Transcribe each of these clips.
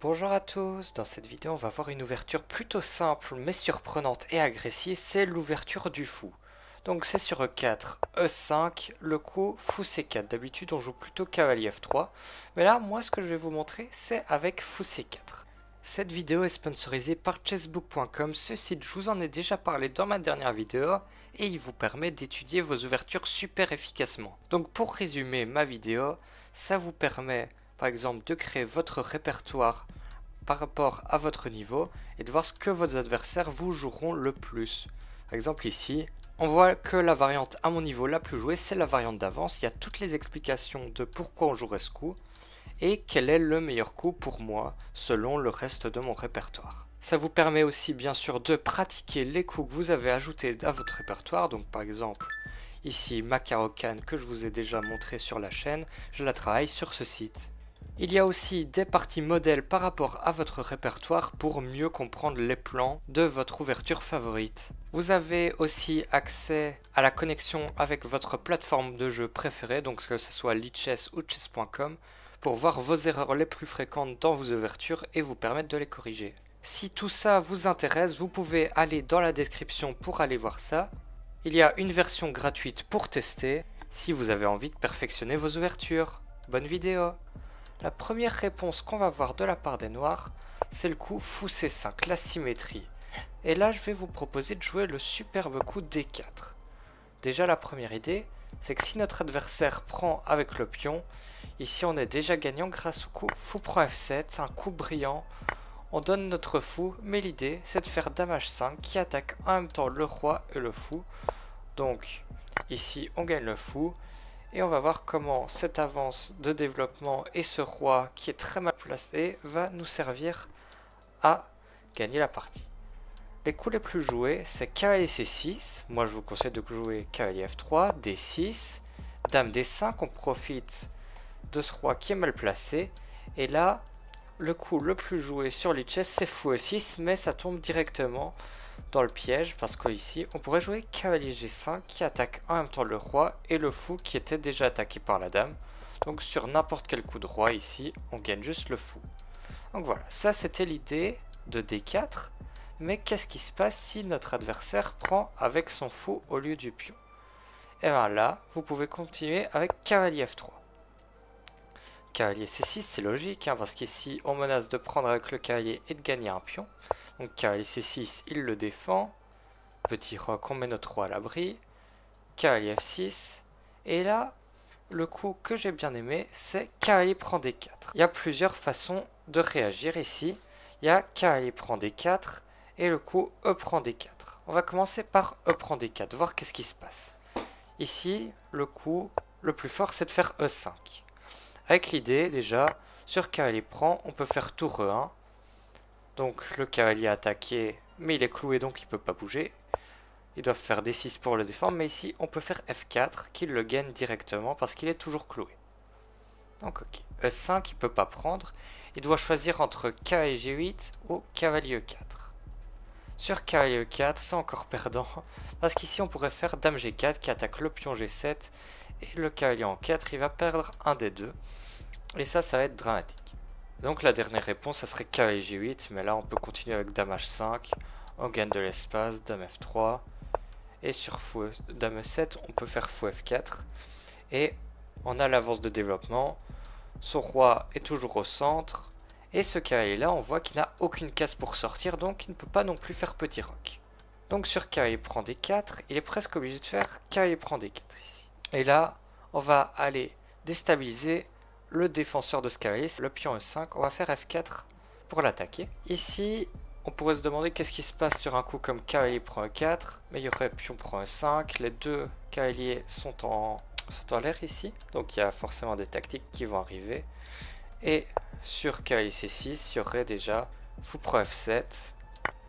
Bonjour à tous, dans cette vidéo on va voir une ouverture plutôt simple mais surprenante et agressive, c'est l'ouverture du fou. Donc c'est sur E4, E5, le coup fou C4, d'habitude on joue plutôt cavalier F3, mais là moi ce que je vais vous montrer c'est avec fou C4. Cette vidéo est sponsorisée par chessbook.com, ce site je vous en ai déjà parlé dans ma dernière vidéo et il vous permet d'étudier vos ouvertures super efficacement. Donc pour résumer ma vidéo, ça vous permet par exemple de créer votre répertoire par rapport à votre niveau et de voir ce que vos adversaires vous joueront le plus. Par exemple ici, on voit que la variante à mon niveau la plus jouée c'est la variante d'avance, il y a toutes les explications de pourquoi on jouerait ce coup et quel est le meilleur coup pour moi selon le reste de mon répertoire. Ça vous permet aussi bien sûr de pratiquer les coups que vous avez ajoutés à votre répertoire, donc par exemple ici ma Caro-Kann que je vous ai déjà montré sur la chaîne, je la travaille sur ce site. Il y a aussi des parties modèles par rapport à votre répertoire pour mieux comprendre les plans de votre ouverture favorite. Vous avez aussi accès à la connexion avec votre plateforme de jeu préférée, donc que ce soit Lichess ou chess.com, pour voir vos erreurs les plus fréquentes dans vos ouvertures et vous permettre de les corriger. Si tout ça vous intéresse, vous pouvez aller dans la description pour aller voir ça. Il y a une version gratuite pour tester si vous avez envie de perfectionner vos ouvertures. Bonne vidéo! La première réponse qu'on va voir de la part des noirs, c'est le coup fou C5, la symétrie. Et là, je vais vous proposer de jouer le superbe coup D4. Déjà, la première idée, c'est que si notre adversaire prend avec le pion, ici on est déjà gagnant grâce au coup fou prend F7, c'est un coup brillant. On donne notre fou, mais l'idée, c'est de faire dame H5 qui attaque en même temps le roi et le fou. Donc, ici, on gagne le fou. Et on va voir comment cette avance de développement et ce roi qui est très mal placé va nous servir à gagner la partie. Les coups les plus joués, c'est cavalier C6. Moi je vous conseille de jouer cavalier F3, D6, dame D5. On profite de ce roi qui est mal placé. Et là, le coup le plus joué sur Lichess, c'est fou E6, mais ça tombe directement dans le piège parce qu'ici on pourrait jouer cavalier G5 qui attaque en même temps le roi et le fou qui était déjà attaqué par la dame. Donc sur n'importe quel coup de roi ici on gagne juste le fou. Donc voilà, ça c'était l'idée de D4, mais qu'est-ce qui se passe si notre adversaire prend avec son fou au lieu du pion? Et bien là vous pouvez continuer avec cavalier F3. Cavalier C6 c'est logique parce qu'ici on menace de prendre avec le cavalier et de gagner un pion. Donc cavalier C6 il le défend, petit roc on met notre roi à l'abri, cavalier F6 et là le coup que j'ai bien aimé c'est cavalier prend D4. Il y a plusieurs façons de réagir ici, il y a cavalier prend D4 et le coup E prend D4. On va commencer par E prend D4, voir qu'est-ce qui se passe. Ici le coup le plus fort c'est de faire E5. Avec l'idée déjà, sur cavalier prend, on peut faire tour E1. Donc le cavalier attaqué, mais il est cloué donc il ne peut pas bouger. Ils doivent faire D6 pour le défendre, mais ici on peut faire F4 qui le gagne directement parce qu'il est toujours cloué. Donc ok, E5 il ne peut pas prendre, il doit choisir entre cavalier G8 ou cavalier E4. Sur cavalier E4 c'est encore perdant, parce qu'ici on pourrait faire dame G4 qui attaque le pion G7, et le cavalier en 4 il va perdre un des deux. Et ça va être dramatique. Donc la dernière réponse, ça serait cavalier G8, mais là on peut continuer avec dame H5, on gagne de l'espace, dame F3, et sur dame E7, on peut faire fou F4, et on a l'avance de développement, son roi est toujours au centre, et ce cavalier là, on voit qu'il n'a aucune case pour sortir, donc il ne peut pas non plus faire petit roc. Donc sur cavalier prend D4, il est presque obligé de faire cavalier prend D4 ici. Et là, on va aller déstabiliser le défenseur de ce cavalier, c'est le pion E5, on va faire F4 pour l'attaquer. Ici, on pourrait se demander qu'est-ce qui se passe sur un coup comme cavalier prend E4, mais il y aurait pion prend E5, les deux cavaliers sont en l'air ici, donc il y a forcément des tactiques qui vont arriver. Et sur cavalier C6, il y aurait déjà fou prend F7,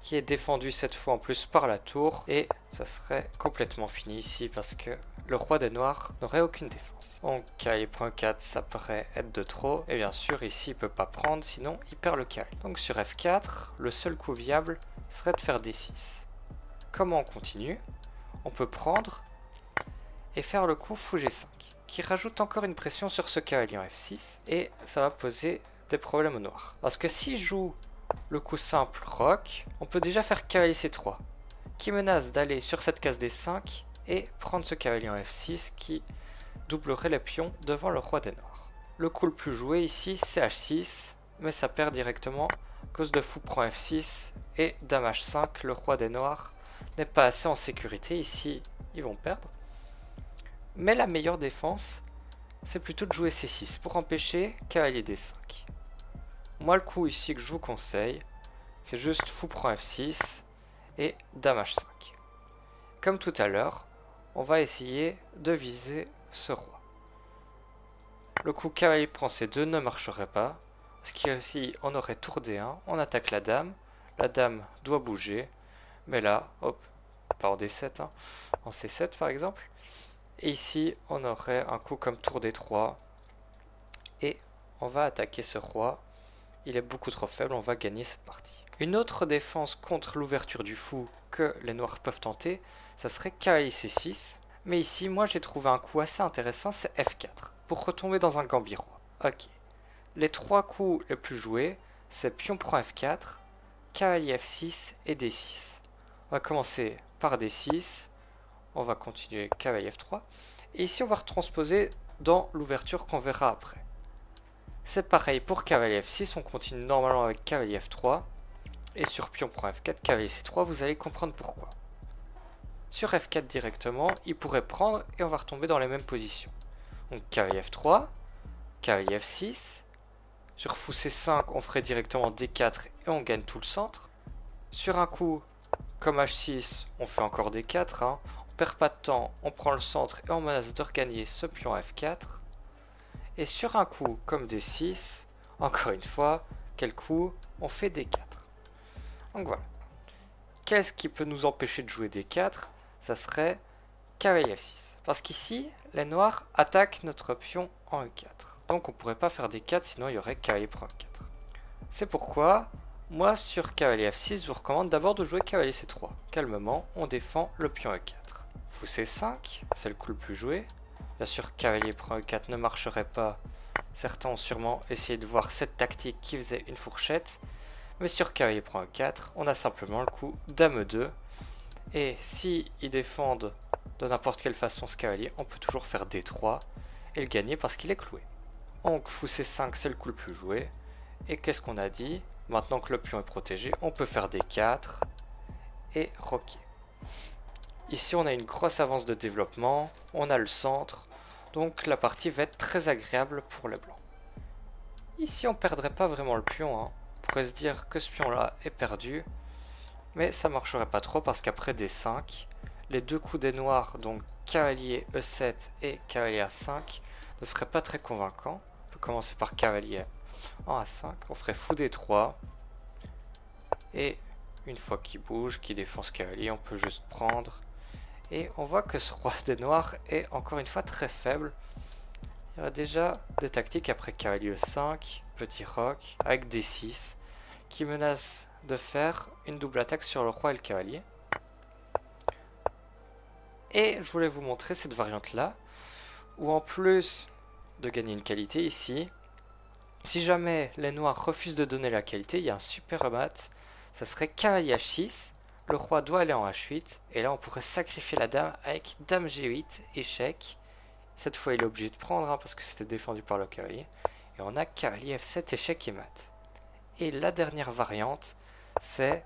qui est défendu cette fois en plus par la tour, et ça serait complètement fini ici parce que le roi des noirs n'aurait aucune défense. Donc cavalier prend 4 ça paraît être de trop, et bien sûr ici il peut pas prendre sinon il perd le cavalier. Donc sur F4, le seul coup viable serait de faire D6. Comment on continue? On peut prendre et faire le coup fou G5, qui rajoute encore une pression sur ce cavalier en F6, et ça va poser des problèmes au noir. Parce que si je joue le coup simple roc, on peut déjà faire cavalier C3, qui menace d'aller sur cette case D5 et prendre ce cavalier en F6 qui doublerait les pions devant le roi des noirs. Le coup le plus joué ici, c'est H6, mais ça perd directement à cause de fou prend F6 et dame H5, le roi des noirs n'est pas assez en sécurité. Ici, ils vont perdre. Mais la meilleure défense, c'est plutôt de jouer C6 pour empêcher cavalier D5. Moi, le coup ici que je vous conseille, c'est juste fou prend F6 et dame H5. Comme tout à l'heure, on va essayer de viser ce roi. Le coup cavalier prend C2 ne marcherait pas, parce qu'ici on aurait tour D1, on attaque la dame doit bouger, mais là, hop, pas en D7, hein, en C7 par exemple, et ici on aurait un coup comme tour D3, et on va attaquer ce roi, il est beaucoup trop faible, on va gagner cette partie. Une autre défense contre l'ouverture du fou que les noirs peuvent tenter, ça serait cavalier C6, mais ici moi j'ai trouvé un coup assez intéressant, c'est F4, pour retomber dans un gambit roi. Ok. Les trois coups les plus joués, c'est pion prend F4, cavalier F6 et D6. On va commencer par D6, on va continuer cavalier F3, et ici on va retransposer dans l'ouverture qu'on verra après. C'est pareil pour cavalier F6, on continue normalement avec cavalier F3, et sur pion prend F4, cavalier C3, vous allez comprendre pourquoi. Sur F4 directement, il pourrait prendre et on va retomber dans les mêmes positions. Donc cavalier F3, cavalier F6, sur fou C5, on ferait directement D4 et on gagne tout le centre. Sur un coup comme H6, on fait encore D4, hein. On perd pas de temps, on prend le centre et on menace de regagner ce pion F4. Et sur un coup comme D6, encore une fois, quel coup? On fait D4. Donc voilà. Qu'est-ce qui peut nous empêcher de jouer D4? Ça serait cavalier F6. Parce qu'ici, les noirs attaquent notre pion en E4. Donc on ne pourrait pas faire D4, sinon il y aurait cavalier prend E4. C'est pourquoi, moi sur cavalier F6, je vous recommande d'abord de jouer cavalier C3. Calmement, on défend le pion E4. Fou C5, c'est le coup le plus joué. Bien sûr, cavalier prend E4 ne marcherait pas. Certains ont sûrement essayé de voir cette tactique qui faisait une fourchette. Mais sur cavalier prend E4, on a simplement le coup dame E2. Et si ils défendent de n'importe quelle façon ce cavalier, on peut toujours faire D3 et le gagner parce qu'il est cloué. Donc fou C5, c'est le coup le plus joué. Et qu'est-ce qu'on a dit? Maintenant que le pion est protégé, on peut faire D4 et roquer. Ici, on a une grosse avance de développement, on a le centre, donc la partie va être très agréable pour les blancs. Ici, on perdrait pas vraiment le pion, hein. On pourrait se dire que ce pion-là est perdu, mais ça marcherait pas trop parce qu'après D5, les deux coups des noirs, donc cavalier E7 et cavalier A5, ne seraient pas très convaincants. On peut commencer par cavalier en A5, on ferait fou D3, et une fois qu'il bouge, qu'il défend ce cavalier, on peut juste prendre. Et on voit que ce roi des noirs est encore une fois très faible. Il y aurait déjà des tactiques après cavalier E5, petit roc, avec D6, qui menacent de faire une double attaque sur le roi et le cavalier. Et je voulais vous montrer cette variante-là, où en plus de gagner une qualité ici, si jamais les noirs refusent de donner la qualité, il y a un super mat, ça serait cavalier H6, le roi doit aller en H8, et là on pourrait sacrifier la dame avec dame G8, échec. Cette fois il est obligé de prendre, hein, parce que c'était défendu par le cavalier. Et on a cavalier F7, échec et mat. Et la dernière variante, c'est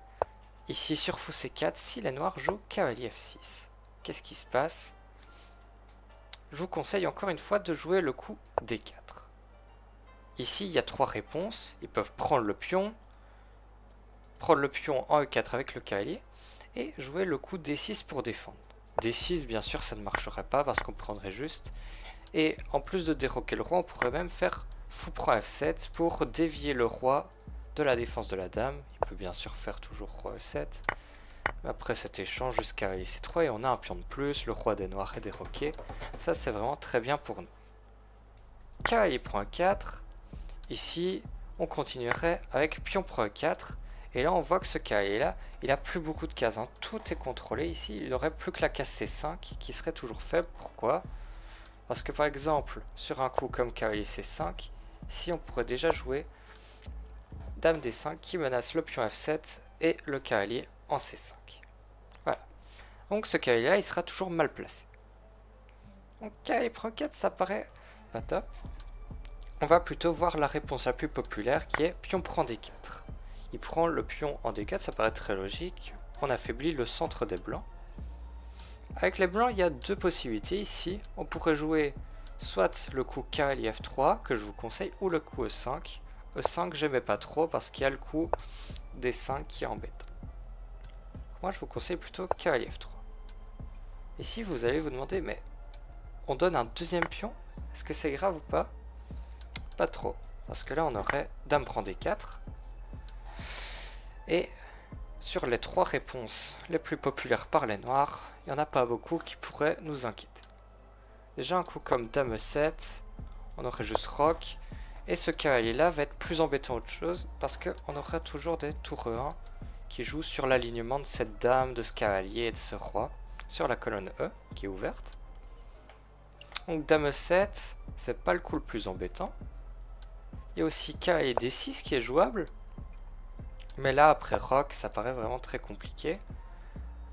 ici sur fou C4, si les noirs jouent cavalier F6. Qu'est-ce qui se passe? Je vous conseille encore une fois de jouer le coup D4. Ici il y a trois réponses, ils peuvent prendre le pion en E4 avec le cavalier, et jouer le coup D6 pour défendre. D6 bien sûr ça ne marcherait pas parce qu'on prendrait juste, et en plus de déroquer le roi on pourrait même faire fou prend F7 pour dévier le roi de la défense de la dame. Il peut bien sûr faire toujours roi E7, mais après cet échange jusqu'à cavalier C3 et on a un pion de plus, le roi des noirs est déroqué, ça c'est vraiment très bien pour nous. Cavalier prend E4, ici on continuerait avec pion prend E4. Et là on voit que ce cavalier là, il a plus beaucoup de cases, hein. Tout est contrôlé ici, il n'aurait plus que la case C5 qui serait toujours faible. Pourquoi? Parce que par exemple, sur un coup comme cavalier C5, ici on pourrait déjà jouer dame D5 qui menace le pion F7 et le cavalier en C5. Voilà. Donc ce cavalier là il sera toujours mal placé. Donc cavalier prend 4 ça paraît pas top. On va plutôt voir la réponse la plus populaire qui est pion prend D4. Il prend le pion en D4, ça paraît très logique. On affaiblit le centre des blancs. Avec les blancs, il y a deux possibilités ici. On pourrait jouer soit le coup cavalier F3 que je vous conseille, ou le coup E5. E5 j'aimais pas trop parce qu'il y a le coup D5 qui est embêtant. Moi je vous conseille plutôt cavalier F3. Ici vous allez vous demander, mais on donne un deuxième pion? Est-ce que c'est grave ou pas? Pas trop, parce que là on aurait dame prend D4. Et sur les trois réponses les plus populaires par les noirs, il n'y en a pas beaucoup qui pourraient nous inquiéter. Déjà un coup comme dame E7, on aurait juste roc, et ce cavalier là va être plus embêtant autre chose, parce qu'on aura toujours des tours E1 qui jouent sur l'alignement de cette dame, de ce cavalier et de ce roi, sur la colonne E qui est ouverte. Donc dame E7, c'est pas le coup le plus embêtant. Il y a aussi cavalier D6 qui est jouable. Mais là, après roc, ça paraît vraiment très compliqué.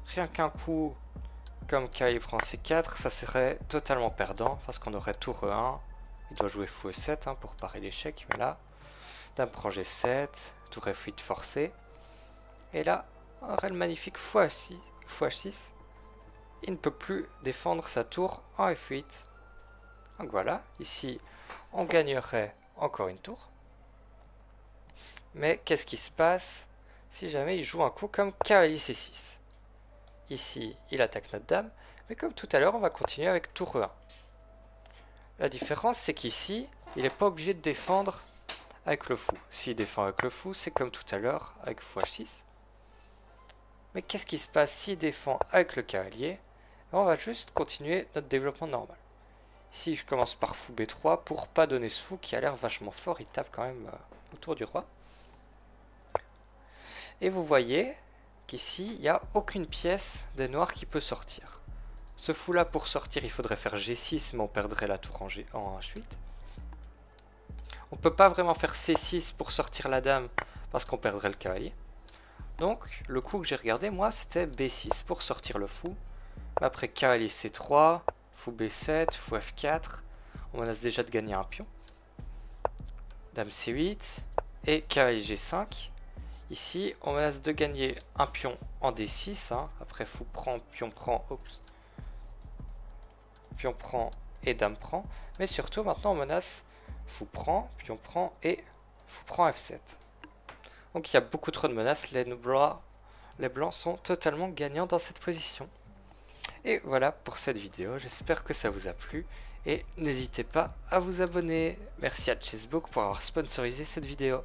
Rien qu'un coup comme cavalier prend C4, ça serait totalement perdant. Parce qu'on aurait tour E1. Il doit jouer fou E7 hein, pour parer l'échec. Mais là, dame prend G7, tour F8 forcé. Et là, on aurait le magnifique fou H6. Il ne peut plus défendre sa tour en F8. Donc voilà, ici, on gagnerait encore une tour. Mais qu'est-ce qui se passe si jamais il joue un coup comme cavalier C6? Ici, il attaque notre dame, mais comme tout à l'heure, on va continuer avec tour E1. La différence, c'est qu'ici, il n'est pas obligé de défendre avec le fou. S'il défend avec le fou, c'est comme tout à l'heure avec fou H6. Mais qu'est-ce qui se passe s'il défend avec le cavalier? On va juste continuer notre développement normal. Ici, je commence par fou B3 pour pas donner ce fou qui a l'air vachement fort. Il tape quand même autour du roi. Et vous voyez qu'ici, il n'y a aucune pièce des noirs qui peut sortir. Ce fou là, pour sortir, il faudrait faire G6, mais on perdrait la tour en H8. On peut pas vraiment faire C6 pour sortir la dame, parce qu'on perdrait le cavalier. Donc, le coup que j'ai regardé, moi, c'était B6 pour sortir le fou. Après cavalier C3, fou B7, fou F4. On menace déjà de gagner un pion. Dame C8 et cavalier G5. Ici, on menace de gagner un pion en D6. Hein. Après, fou prend, pion prend, oups. Pion prend et dame prend. Mais surtout, maintenant, on menace fou prend, pion prend et fou prend F7. Donc, il y a beaucoup trop de menaces. Les blancs sont totalement gagnants dans cette position. Et voilà pour cette vidéo. J'espère que ça vous a plu. Et n'hésitez pas à vous abonner. Merci à Chessbook pour avoir sponsorisé cette vidéo.